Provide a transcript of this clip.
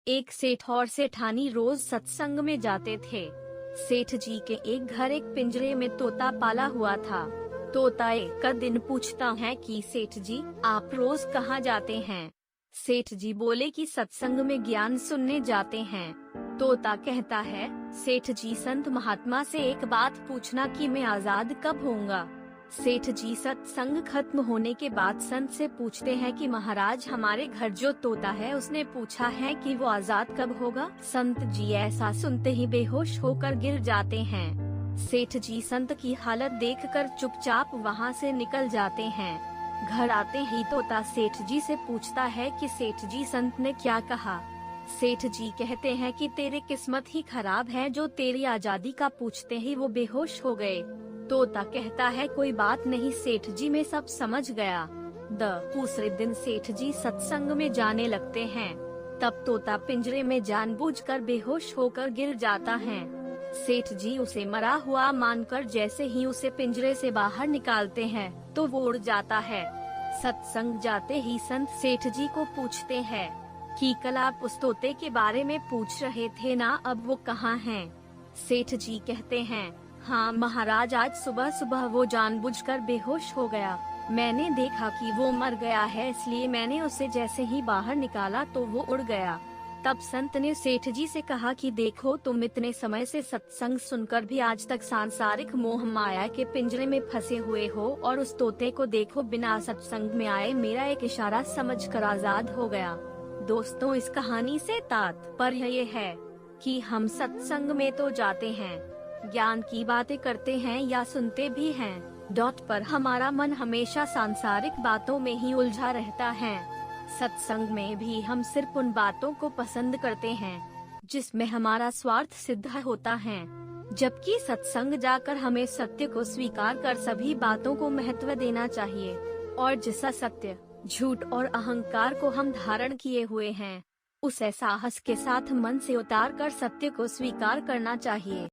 एक सेठ और सेठानी रोज सत्संग में जाते थे। सेठ जी के एक घर एक पिंजरे में तोता पाला हुआ था। तोता एक दिन पूछता है कि सेठ जी, आप रोज कहाँ जाते हैं? सेठ जी बोले कि सत्संग में ज्ञान सुनने जाते हैं। तोता कहता है, सेठ जी संत महात्मा से एक बात पूछना कि मैं आजाद कब होऊंगा? सेठ जी सत्संग खत्म होने के बाद संत से पूछते हैं कि महाराज, हमारे घर जो तोता है उसने पूछा है कि वो आजाद कब होगा? संत जी ऐसा सुनते ही बेहोश होकर गिर जाते हैं। सेठ जी संत की हालत देखकर चुपचाप वहां से निकल जाते हैं। घर आते ही तोता सेठ जी से पूछता है कि सेठ जी संत ने क्या कहा? सेठ जी कहते हैं कि तेरी किस्मत ही खराब है, जो तेरी आजादी का पूछते ही वो बेहोश हो गए। तोता कहता है कोई बात नहीं सेठ जी, मैं सब समझ गया। दूसरे दिन सेठ जी सत्संग में जाने लगते हैं। तब तोता पिंजरे में जानबूझकर बेहोश होकर गिर जाता है। सेठ जी उसे मरा हुआ मानकर जैसे ही उसे पिंजरे से बाहर निकालते हैं तो वो उड़ जाता है। सत्संग जाते ही संत सेठ जी को पूछते हैं कि कल आप उस तोते के बारे में पूछ रहे थे ना, अब वो कहाँ हैं? सेठ जी कहते हैं, हाँ महाराज, आज सुबह सुबह वो जानबूझकर बेहोश हो गया। मैंने देखा कि वो मर गया है, इसलिए मैंने उसे जैसे ही बाहर निकाला तो वो उड़ गया। तब संत ने सेठ जी से कहा कि देखो, तुम इतने समय से सत्संग सुनकर भी आज तक सांसारिक मोह माया के पिंजरे में फंसे हुए हो, और उस तोते को देखो बिना सत्संग में आए मेरा एक इशारा समझकर आजाद हो गया। दोस्तों, इस कहानी से तात्पर्य ये है कि हम सत्संग में तो जाते हैं, ज्ञान की बातें करते हैं या सुनते भी हैं, पर हमारा मन हमेशा सांसारिक बातों में ही उलझा रहता है। सत्संग में भी हम सिर्फ उन बातों को पसंद करते हैं जिसमें हमारा स्वार्थ सिद्ध होता है, जबकि सत्संग जाकर हमें सत्य को स्वीकार कर सभी बातों को महत्व देना चाहिए, और जिस असत्य, झूठ और अहंकार को हम धारण किए हुए हैं उसे साहस के साथ मन से उतार कर सत्य को स्वीकार करना चाहिए।